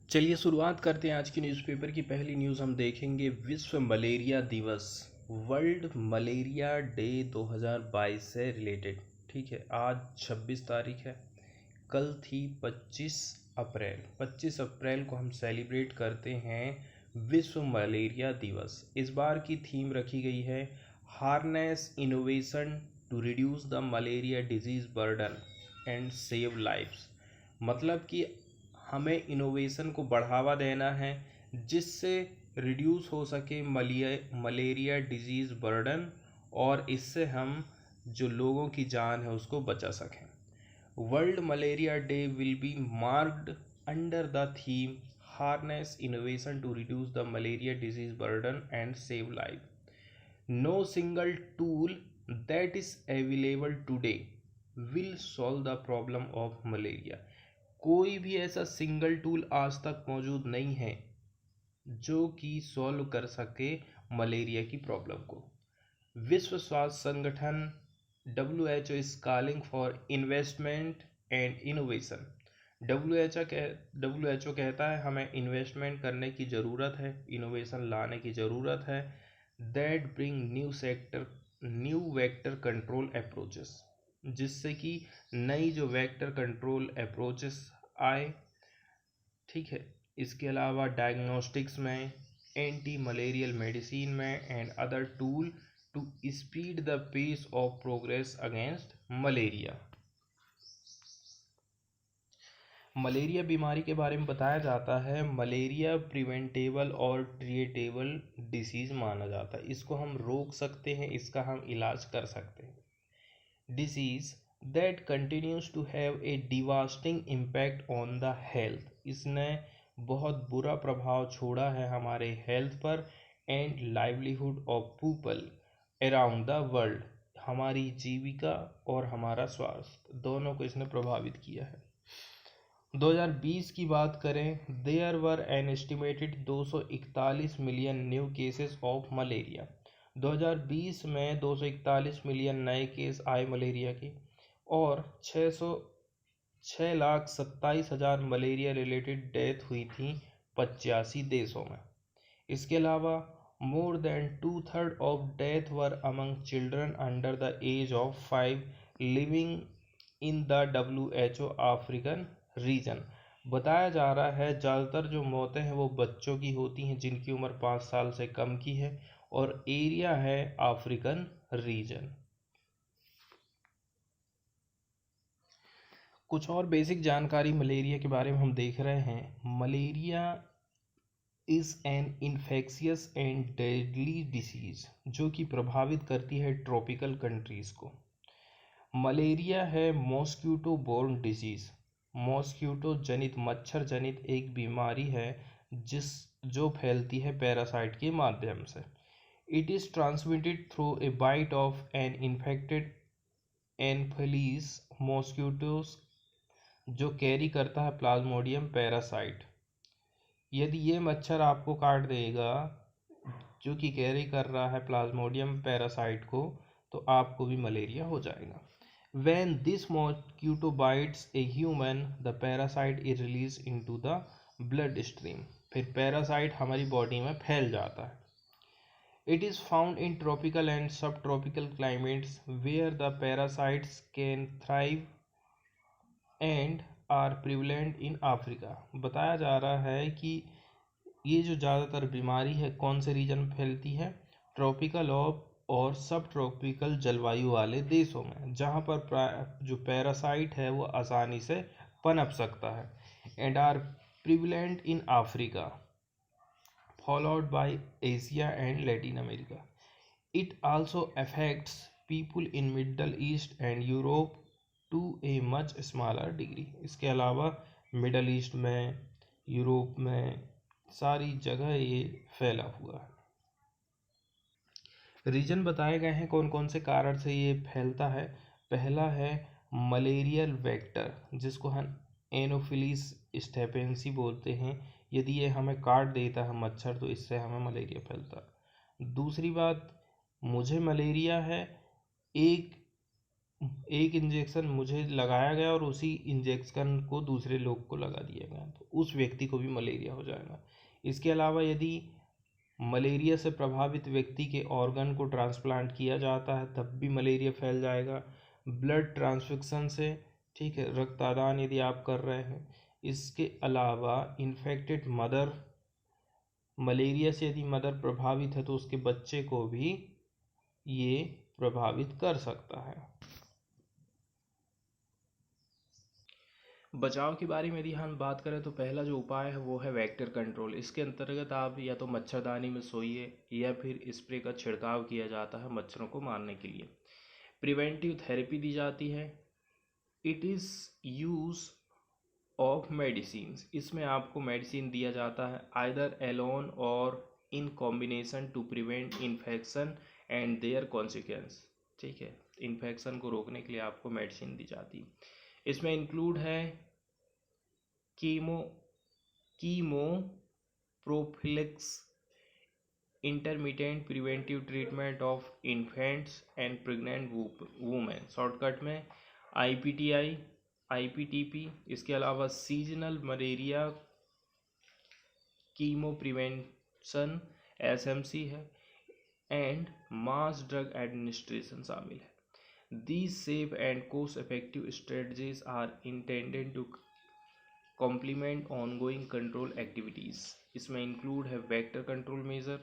चलिए शुरुआत करते हैं आज की न्यूज़पेपर की पहली न्यूज़। हम देखेंगे विश्व मलेरिया दिवस, वर्ल्ड मलेरिया डे 2022 से रिलेटेड। ठीक है, आज 26 तारीख है, कल थी 25 अप्रैल। 25 अप्रैल को हम सेलिब्रेट करते हैं विश्व मलेरिया दिवस। इस बार की थीम रखी गई है harness innovation to reduce the malaria disease burden and save lives. मतलब कि हमें इनोवेशन को बढ़ावा देना है जिससे रिड्यूस हो सके मलेरिया डिजीज़ बर्डन, और इससे हम जो लोगों की जान है उसको बचा सकें। World malaria day will be marked under the theme harness innovation to reduce the malaria disease burden and save life. No single tool that is available today will solve the problem of malaria। कोई भी ऐसा single tool आज तक मौजूद नहीं है जो कि सॉल्व कर सके मलेरिया की प्रॉब्लम को। विश्व स्वास्थ्य संगठन WHO is calling for investment and innovation. WHO कहता है हमें इन्वेस्टमेंट करने की ज़रूरत है, इनोवेशन लाने की ज़रूरत है। That bring new vector control approaches, जिससे कि नई जो वेक्टर कंट्रोल अप्रोचेस आए। ठीक है, इसके अलावा डायग्नोस्टिक्स में, एंटी मलेरियल मेडिसिन में and other tool to speed the pace of progress against malaria. Malaria बीमारी के बारे में बताया जाता है मलेरिया प्रिवेंटेबल और ट्रीटेबल डिसीज़ माना जाता है। इसको हम रोक सकते हैं, इसका हम इलाज कर सकते हैं। Disease that continues to have a devastating impact on the health. इसने बहुत बुरा प्रभाव छोड़ा है हमारे हेल्थ पर and livelihood of people around the world. हमारी जीविका और हमारा स्वास्थ्य दोनों को इसने प्रभावित किया है। 2020 की बात करें, there were an estimated 241 million new cases of malaria. 2020 में 241 मिलियन नए केस आए मलेरिया के, और 6,27,000 मलेरिया रिलेटेड डेथ हुई थी 85 देशों में। इसके अलावा more than 2/3 of death were among children under the age of 5 living in the WHO African region. बताया जा रहा है ज़्यादातर जो मौतें हैं वो बच्चों की होती हैं जिनकी उम्र 5 साल से कम की है, और एरिया है अफ्रीकन रीजन। कुछ और बेसिक जानकारी मलेरिया के बारे में हम देख रहे हैं। Malaria is an infectious and deadly disease जो कि प्रभावित करती है ट्रॉपिकल कंट्रीज़ को। मलेरिया है मॉस्क्यूटो बोर्न डिजीज़। मॉस्क्यूटो जनित, मच्छर जनित एक बीमारी है जो फैलती है पैरासाइट के माध्यम से। It is transmitted through a bite of an infected anopheles mosquitoes जो कैरी करता है प्लाज्मोडियम पैरासाइट। यदि ये मच्छर आपको काट देगा जो कि कैरी कर रहा है प्लाज्मोडियम पैरासाइट को, तो आपको भी मलेरिया हो जाएगा। When this mosquito bites a human, the parasite is released into the bloodstream। फिर पैरासाइट हमारी बॉडी में फैल जाता है। It is found in tropical and subtropical climates where the parasites can thrive and are prevalent in Africa। बताया जा रहा है कि ये जो ज़्यादातर बीमारी है कौन से रीजन में फैलती है, ट्रॉपिकल और सब ट्रॉपिकल जलवायु वाले देशों में, जहाँ पर जो पैरासाइट है वो आसानी से पनप सकता है। And are prevalent in Africa followed by Asia and Latin America. It also affects people in middle east and Europe to a much smaller degree. इसके अलावा मिडल ईस्ट में, यूरोप में, सारी जगह ये फैला हुआ है। रीजन बताए गए हैं कौन कौन से कारण से ये फैलता है। पहला है मलेरियल वेक्टर जिसको हम एनोफिलीस स्टेफेंसी बोलते हैं। यदि ये हमें काट देता है मच्छर तो इससे हमें मलेरिया फैलता है। दूसरी बात, मुझे मलेरिया है, एक एक इंजेक्शन मुझे लगाया गया और उसी इंजेक्शन को दूसरे लोग को लगा दिया गया, तो उस व्यक्ति को भी मलेरिया हो जाएगा। इसके अलावा यदि मलेरिया से प्रभावित व्यक्ति के ऑर्गन को ट्रांसप्लांट किया जाता है तब भी मलेरिया फैल जाएगा। ब्लड ट्रांसफ्यूजन से, ठीक है, रक्तदान यदि आप कर रहे हैं। इसके अलावा इन्फेक्टेड मदर, मलेरिया से यदि मदर प्रभावित है तो उसके बच्चे को भी ये प्रभावित कर सकता है। बचाव के बारे में यदि हम बात करें तो पहला जो उपाय है वो है वेक्टर कंट्रोल। इसके अंतर्गत आप या तो मच्छरदानी में सोइए या फिर स्प्रे का छिड़काव किया जाता है मच्छरों को मारने के लिए। प्रिवेंटिव थेरेपी दी जाती है। It is use of medicine, इसमें आपको मेडिसिन दिया जाता है either alone or in combination to prevent infection and their consequence. ठीक है, इन्फेक्शन को रोकने के लिए आपको मेडिसिन दी जाती है। इसमें इंक्लूड है chemo prophylaxis, intermediate preventive treatment of infants and pregnant women, shortcut में IPTI, IPTP। इसके अलावा seasonal malaria chemo prevention SMC है, एंड मास ड्रग एडमिनिस्ट्रेशन शामिल है। These safe and cost-effective strategies are intended to complement ongoing control activities. इसमें include है vector control measure,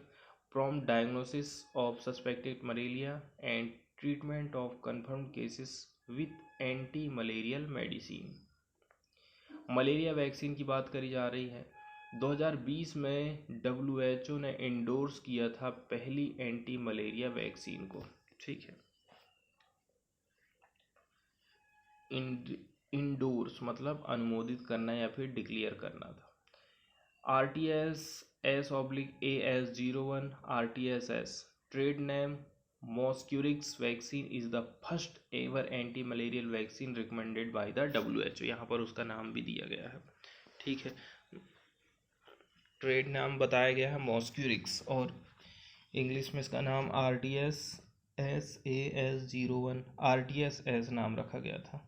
prompt diagnosis of suspected malaria and treatment of confirmed cases with anti-malarial medicine. Malaria vaccine की बात करी जा रही है। 2020 में WHO ने एंडोर्स किया था पहली एंटी मलेरिया वैक्सीन को। ठीक है, इंडोर्स मतलब अनुमोदित करना या फिर डिक्लेयर करना था। RTS-S/AS01 RTS-S trade name Mosquirix vaccine is the first ever anti malarial vaccine recommended by the WHO। यहाँ पर उसका नाम भी दिया गया है। ठीक है, ट्रेड नाम बताया गया है मॉस्क्यूरिक्स और इंग्लिश में इसका नाम RTS-SAS01 RTS-S नाम रखा गया था।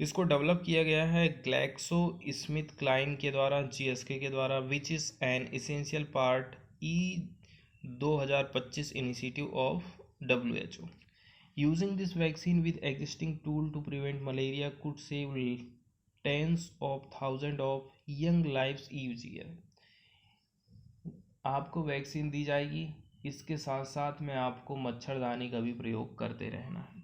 इसको डेवलप किया गया है ग्लैक्सो स्मिथ क्लाइन के द्वारा, GSK के द्वारा, which is an essential part E2025 initiative of WHO। Using this vaccine with existing tool to prevent malaria could save tens of thousand of young lives each year. आपको vaccine दी जाएगी, इसके साथ साथ में आपको मच्छरदानी का भी प्रयोग करते रहना है।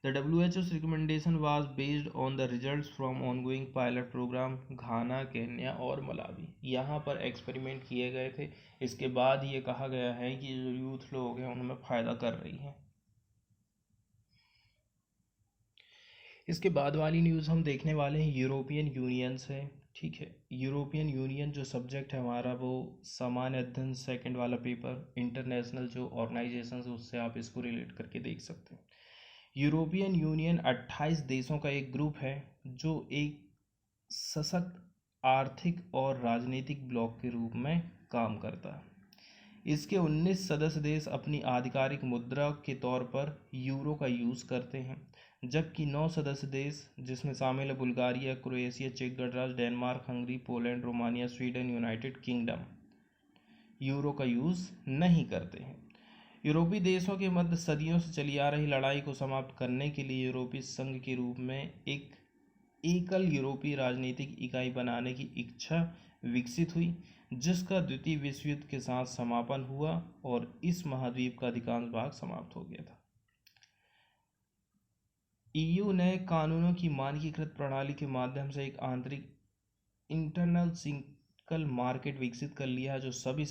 The WHO's recommendation was based on the results from ongoing pilot program Ghana, Kenya और मलावी। यहाँ पर एक्सपेरिमेंट किए गए थे। इसके बाद ये कहा गया है कि जो यूथ लोग हैं उनमें फ़ायदा कर रही हैं। इसके बाद वाली न्यूज़ हम देखने वाले हैं यूरोपियन यूनियन से। ठीक है, यूरोपियन यूनियन जो सब्जेक्ट है हमारा वो सामान्य अध्ययन सेकंड वाला पेपर, इंटरनेशनल जो ऑर्गेनाइजेशन है उससे आप इसको रिलेट करके देख सकते हैं। यूरोपियन यूनियन 28 देशों का एक ग्रुप है जो एक सशक्त आर्थिक और राजनीतिक ब्लॉक के रूप में काम करता है। इसके 19 सदस्य देश अपनी आधिकारिक मुद्रा के तौर पर यूरो का यूज़ करते हैं, जबकि 9 सदस्य देश जिसमें शामिल है बुल्गारिया, क्रोएशिया, चेक गणराज्य, Denmark, Hungary, Poland, Romania, Sweden, United kingdom euro का यूज़ नहीं करते हैं। यूरोपीय देशों के मध्य सदियों से चली आ रही लड़ाई को समाप्त करने के लिए यूरोपीय संघ के रूप में एक एकल यूरोपीय राजनीतिक इकाई बनाने की इच्छा विकसित हुई, जिसका द्वितीय विश्व युद्ध के साथ समापन हुआ और इस महाद्वीप का अधिकांश भाग समाप्त हो गया था। EU ने कानूनों की मानकीकृत प्रणाली के माध्यम से एक आंतरिक इंटरनल सिंगल मार्केट विकसित कर लिया है जो सभी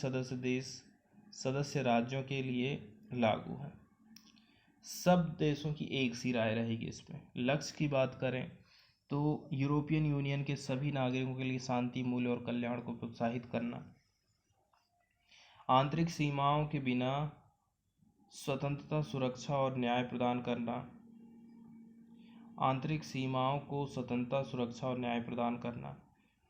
सदस्य राज्यों के लिए लागू है। सब देशों की एक सी राय रहेगी इसमें। लक्ष्य की बात करें तो यूरोपियन यूनियन के सभी नागरिकों के लिए शांति, मूल्य और कल्याण को प्रोत्साहित करना, आंतरिक सीमाओं के बिना स्वतंत्रता, सुरक्षा और न्याय प्रदान करना, आंतरिक सीमाओं को स्वतंत्रता, सुरक्षा और न्याय प्रदान करना।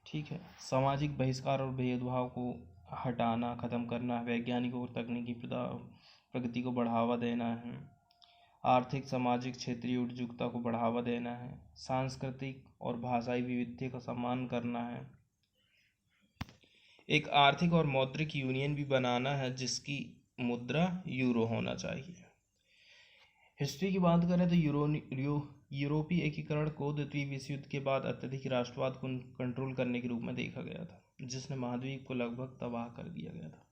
ठीक है, सामाजिक बहिष्कार और भेदभाव को हटाना, ख़त्म करना, वैज्ञानिक और तकनीकी प्रगति को बढ़ावा देना है, आर्थिक सामाजिक क्षेत्रीय उद्योगिता को बढ़ावा देना है, सांस्कृतिक और भाषाई विविधता का सम्मान करना है, एक आर्थिक और मौद्रिक यूनियन भी बनाना है जिसकी मुद्रा यूरो होना चाहिए। हिस्ट्री की बात करें तो यूरोपीय एकीकरण को द्वितीय विश्व युद्ध के बाद अत्यधिक राष्ट्रवाद को कंट्रोल करने के रूप में देखा गया था, जिसने महाद्वीप को लगभग तबाह कर दिया गया था।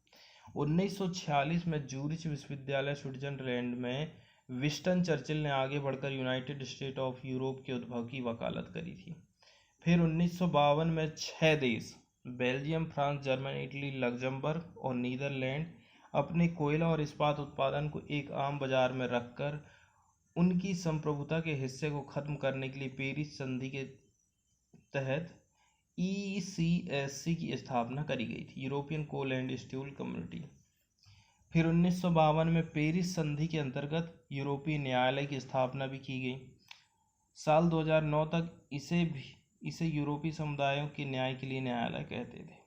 1946 में जूरिच विश्वविद्यालय स्विट्जरलैंड में विंस्टन चर्चिल ने आगे बढ़कर यूनाइटेड स्टेट ऑफ यूरोप के उद्भव की वकालत करी थी। फिर 1952 में 6 देश Belgium, France, Germany, Italy, Luxembourg और नीदरलैंड अपने कोयला और इस्पात उत्पादन को एक आम बाजार में रखकर उनकी संप्रभुता के हिस्से को खत्म करने के लिए पेरिस संधि के तहत ECSC की स्थापना करी गई थी, European coal and steel community. फिर 1952 में पेरिस संधि के अंतर्गत यूरोपीय न्यायालय की स्थापना भी की गई। साल 2009 तक इसे यूरोपीय समुदायों के न्याय के लिए न्यायालय कहते थे।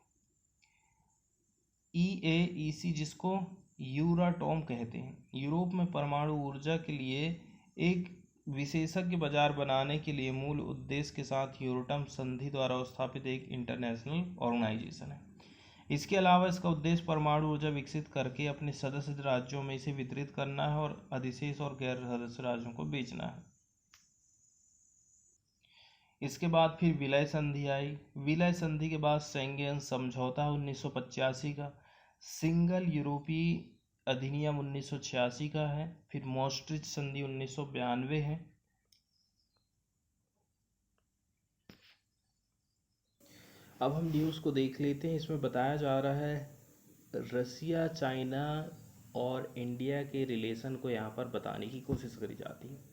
EAEC, जिसको यूराटोम कहते हैं, यूरोप में परमाणु ऊर्जा के लिए एक विशेषज्ञ बाजार बनाने के लिए मूल उद्देश्य के साथ यूरोटम संधि द्वारा स्थापित एक इंटरनेशनल ऑर्गेनाइजेशन है। इसके अलावा इसका उद्देश्य परमाणु ऊर्जा विकसित करके अपने सदस्य राज्यों में इसे वितरित करना है और अधिशेष और गैर सदस्य राज्यों को बेचना है। इसके बाद फिर विलय संधि आई। विलय संधि के बाद शेंगेन समझौता 1985 का, सिंगल यूरोपीय अधिनियम 1986 का है, फिर मॉस्ट्रिच संधि 1992 है। अब हम न्यूज़ को देख लेते हैं। इसमें बताया जा रहा है रसिया, चाइना और इंडिया के रिलेशन को यहाँ पर बताने की कोशिश करी जाती है।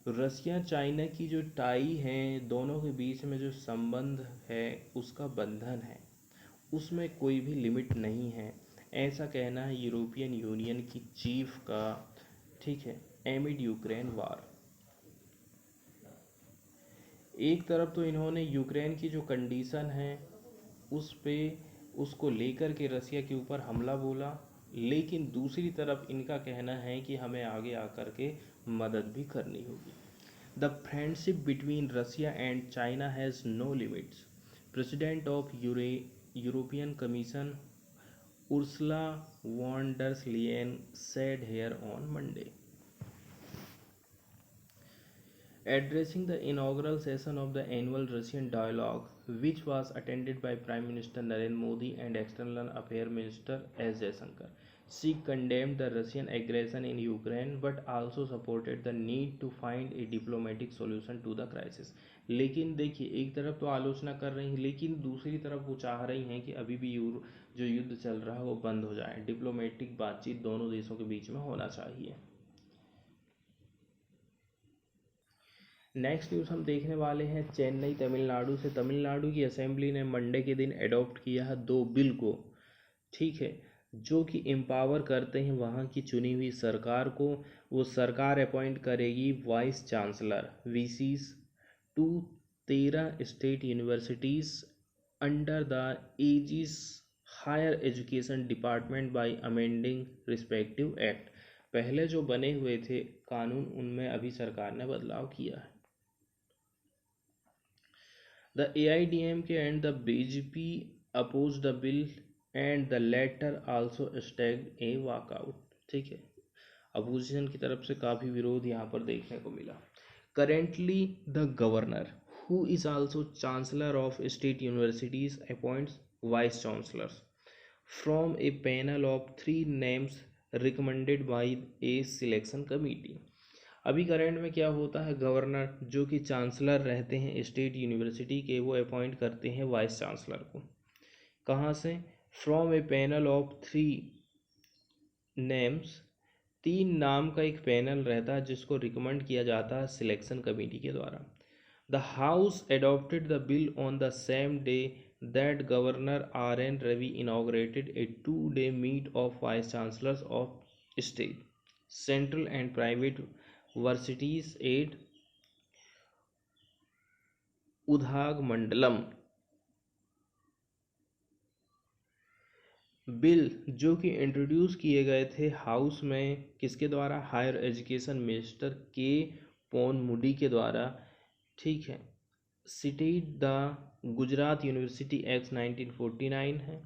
रसिया चाइना की जो टाई है, दोनों के बीच में जो संबंध है, उसका बंधन है, उसमें कोई भी लिमिट नहीं है, ऐसा कहना है यूरोपियन यूनियन की चीफ का। ठीक है, एमिड यूक्रेन वार। एक तरफ तो इन्होंने यूक्रेन की जो कंडीशन है उसको लेकर के रसिया के ऊपर हमला बोला, लेकिन दूसरी तरफ इनका कहना है कि हमें आगे आकर के मदद भी करनी होगी। The friendship between Russia and China has no limits, president of European commission Ursula von der Leyen said here on Monday. Addressing the inaugural session of the annual Russian dialogue, which was attended by Prime Minister Narendra Modi and External Affairs Minister S. Jaishankar, she condemned the Russian aggression in Ukraine but also supported the need to find a diplomatic solution to the crisis. लेकिन देखिए, एक तरफ तो आलोचना कर रही हैं, लेकिन दूसरी तरफ वो चाह रही हैं कि अभी भी जो युद्ध चल रहा है वो बंद हो जाए, डिप्लोमेटिक बातचीत दोनों देशों के बीच में होना चाहिए। नेक्स्ट न्यूज़ हम देखने वाले हैं चेन्नई तमिलनाडु से। तमिलनाडु की असेंबली ने मंडे के दिन अडॉप्ट किया है 2 बिल को, ठीक है, जो कि एम्पावर करते हैं वहाँ की चुनी हुई सरकार को। वो सरकार अपॉइंट करेगी vice chancellor VCs to 13 state universities under the aegis higher education department by amending respective act. पहले जो बने हुए थे कानून, उनमें अभी सरकार ने बदलाव किया है। The AIDMK and the BJP opposed the bill and the latter also staged a walkout। ठीक है, अपोजिशन की तरफ से काफ़ी विरोध यहाँ पर देखने को मिला। Currently the governor, who is also chancellor of state universities, appoints vice chancellors from a panel of 3 names recommended by a selection committee। अभी करंट में क्या होता है, गवर्नर जो कि चांसलर रहते हैं स्टेट यूनिवर्सिटी के, वो अपॉइंट करते हैं वाइस चांसलर को। कहाँ से? From A panel of 3 names, 3 नाम का एक पैनल रहता है जिसको रिकमेंड किया जाता है सिलेक्शन कमेटी के द्वारा। The house adopted the bill on the same day that governor RN Ravi inaugurated a 2-day meet of vice chancellors of state, central and private varsities at Udhagamandalam. Bill जो कि इंट्रोड्यूस किए गए थे हाउस में किसके द्वारा, हायर एजुकेशन मिनिस्टर के Ponmudi के द्वारा, ठीक है। Cited the Gujarat university act 1949 है,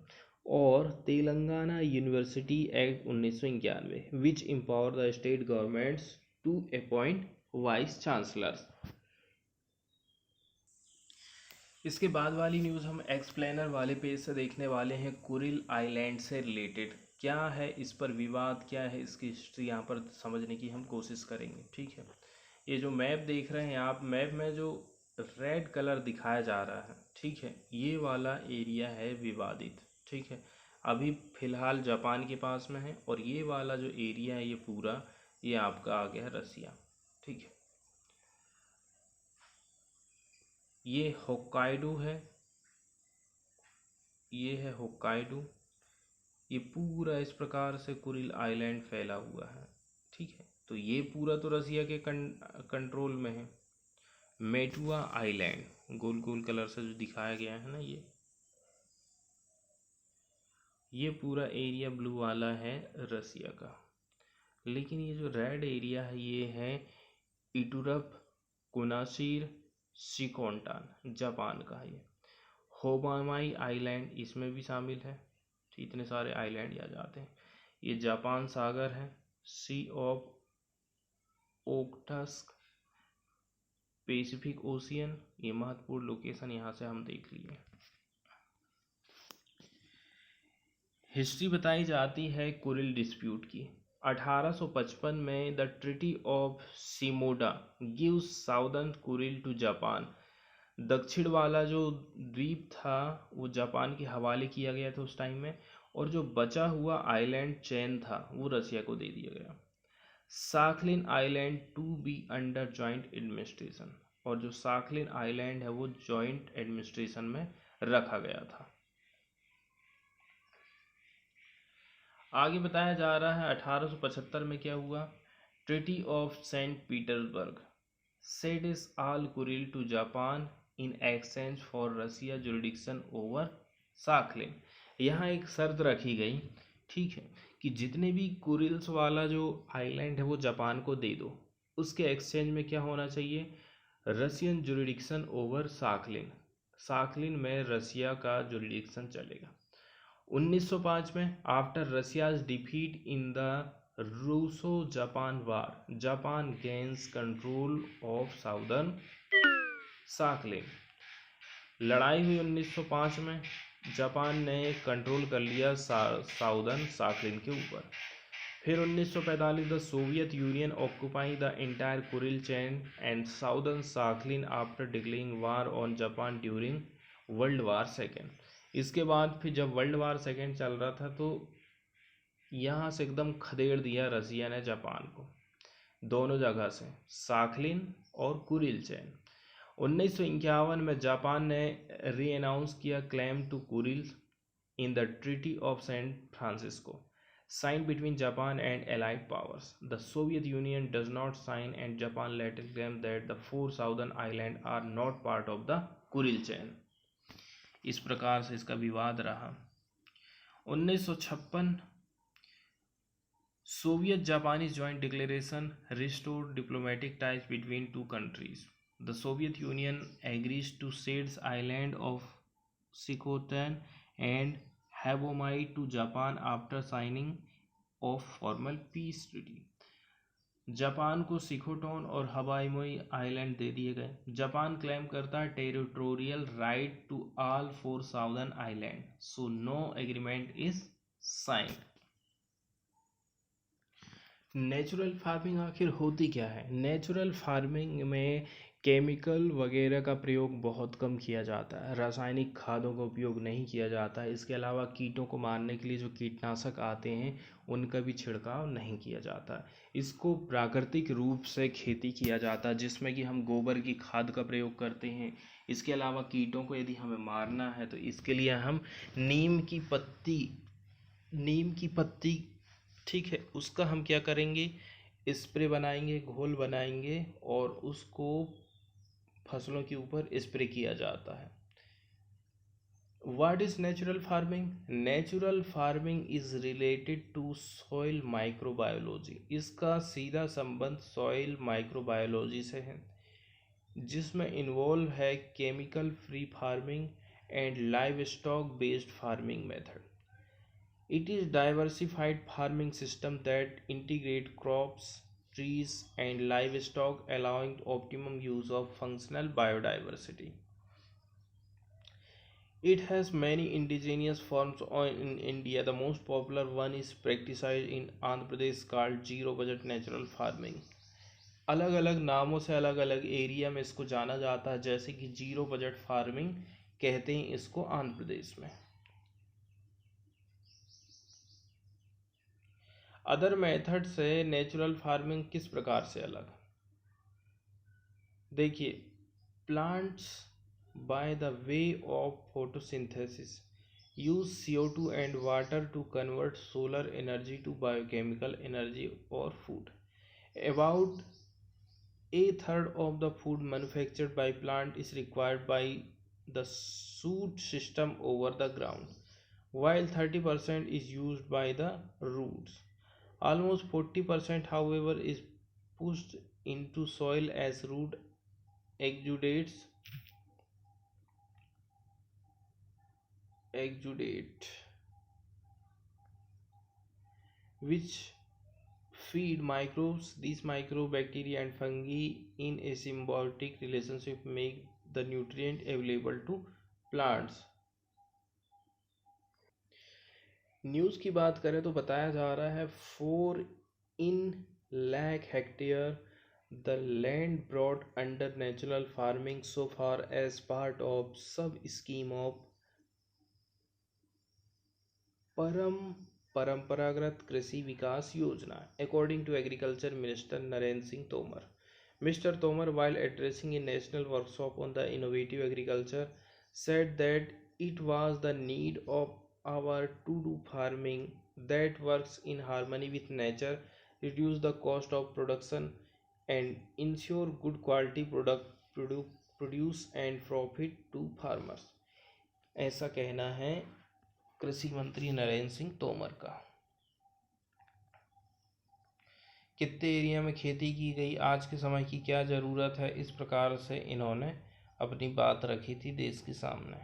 और Telangana university act 1991 which empower the state governments to appoint vice chancellors. इसके बाद वाली न्यूज़ हम एक्सप्लेनर वाले पेज से देखने वाले हैं। कुरिल आइलैंड से रिलेटेड क्या है, इस पर विवाद क्या है, इसकी हिस्ट्री यहाँ पर समझने की हम कोशिश करेंगे, ठीक है। ये जो मैप देख रहे हैं आप, मैप में जो रेड कलर दिखाया जा रहा है, ठीक है, ये वाला एरिया है विवादित, ठीक है। अभी फ़िलहाल जापान के पास में है, और ये वाला जो एरिया है ये पूरा ये आपका आ गया रसिया, ठीक है। ये होक्काइडो है, ये है होक्काइडो, ये पूरा इस प्रकार से कुरिल आइलैंड फैला हुआ है, ठीक है। तो ये पूरा तो रसिया के कंट्रोल में है। मेटुआ आइलैंड गोल गोल कलर से जो दिखाया गया है ना, ये पूरा एरिया ब्लू वाला है रसिया का। लेकिन ये जो रेड एरिया है ये है इटुरप कुनाशिर शिकोंटान, जापान का है। ये होबामाई आइलैंड इसमें भी शामिल है, इतने सारे आइलैंड आ जाते हैं। ये जापान सागर है, सी ऑफ ओक्टस्क, पैसिफिक ओशियन, ये महत्वपूर्ण लोकेशन यहाँ से हम देख लिए। हिस्ट्री बताई जाती है कुरिल डिस्प्यूट की। 1855 में the treaty of Shimoda gives southern Kuril to Japan. दक्षिण वाला जो द्वीप था वो जापान के हवाले किया गया था उस टाइम में, और जो बचा हुआ आइलैंड चेन था वो रसिया को दे दिया गया। Sakhalin island to be under joint administration, और जो साखलिन आइलैंड है वो जॉइंट एडमिनिस्ट्रेशन में रखा गया था। आगे बताया जा रहा है 1875 में क्या हुआ। Treaty of Saint Petersburg cedes all Kuril to Japan in exchange for Russia jurisdiction over Sakhalin. यहाँ एक शर्त रखी गई, ठीक है, कि जितने भी कुरिल्स वाला जो आइलैंड है वो जापान को दे दो, उसके एक्सचेंज में क्या होना चाहिए, Russian jurisdiction over Sakhalin, Sakhalin में रसिया का जुरिडिक्शन चलेगा। 1905 में after Russia's defeat in the Russo Japan war, Japan gains control of southern Sakhalin. लड़ाई हुई 1905 में, जापान ने कंट्रोल कर लिया साउदर्न साखलिन के ऊपर। फिर 1945 the Soviet union occupy the entire Kuril chain and southern साखलिन after declaring war on Japan during world war second. इसके बाद फिर जब वर्ल्ड वार सेकेंड चल रहा था तो यहाँ से एकदम खदेड़ दिया रसिया ने जापान को, दोनों जगह से, साखलिन और कुरिल चेन। 1951 में जापान ने री अनाउंस किया claim to Kuril in the treaty of Saint Francisco signed between Japan and allied powers. The Soviet Union does not sign and Japan later claimed that the four southern islands are not part of the Kuril chain. इस प्रकार से इसका विवाद रहा। 1956 Soviet Japanese joint declaration restored diplomatic ties between two countries. The Soviet union agrees to cedes island of Shikotan and Habomai to Japan after signing of formal peace treaty. Japan को Shikotan और हवाईमोई island दे दिए गए। Japan claim करता है territorial right to all four southern island, so no agreement is sign. Natural farming आखिर होती क्या है। नेचुरल फार्मिंग में केमिकल वगैरह का प्रयोग बहुत कम किया जाता है, रासायनिक खादों का उपयोग नहीं किया जाता है। इसके अलावा कीटों को मारने के लिए जो कीटनाशक आते हैं उनका भी छिड़काव नहीं किया जाता। इसको प्राकृतिक रूप से खेती किया जाता है, जिसमें कि हम गोबर की खाद का प्रयोग करते हैं। इसके अलावा कीटों को यदि हमें मारना है तो इसके लिए हम नीम की पत्ती, ठीक है, उसका हम क्या करेंगे, स्प्रे बनाएंगे, घोल बनाएंगे और उसको फसलों के ऊपर स्प्रे किया जाता है। What is natural farming? Natural farming is related to soil microbiology. इसका सीधा संबंध soil microbiology से है, जिसमें इन्वॉल्व है chemical free farming and livestock based farming method. It is diversified farming system that integrate crops, trees and livestock allowing optimum use of functional biodiversity. It has many indigenous forms in India. The most popular one is practiced in Andhra Pradesh called zero budget natural farming. अलग अलग नामों से अलग अलग area में इसको जाना जाता है, जैसे कि जीरो बजट फार्मिंग कहते हैं इसको आंध्र प्रदेश में. अदर मेथड से नेचुरल फार्मिंग किस प्रकार से अलग? देखिए, plants by the way of photosynthesis use CO2 and water to convert solar energy to biochemical energy or food. About a third of the food manufactured by plant is required by the shoot system over the ground, while 30% is used by the roots. Almost 40%, however, is pushed into soil as root exudate, which feed microbes. These microbacteria and fungi in a symbiotic relationship make the nutrient available to plants. News की बात करें तो बताया जा रहा है 4 in lakh hectare the land brought under natural farming so far as part of sub scheme of परंपरागत कृषि विकास योजना, according to Agriculture Minister Narendra Singh Tomar. Mr. Tomar, while addressing a national workshop on the innovative agriculture, said that it was the need of our to do farming that works in harmony with nature, reduce the cost of production and ensure good quality produce and profit to farmers. ऐसा कहना है कृषि मंत्री नरेंद्र सिंह तोमर का. कितने area में खेती की गई, आज के समय की क्या ज़रूरत है, इस प्रकार से इन्होंने अपनी बात रखी थी देश के सामने.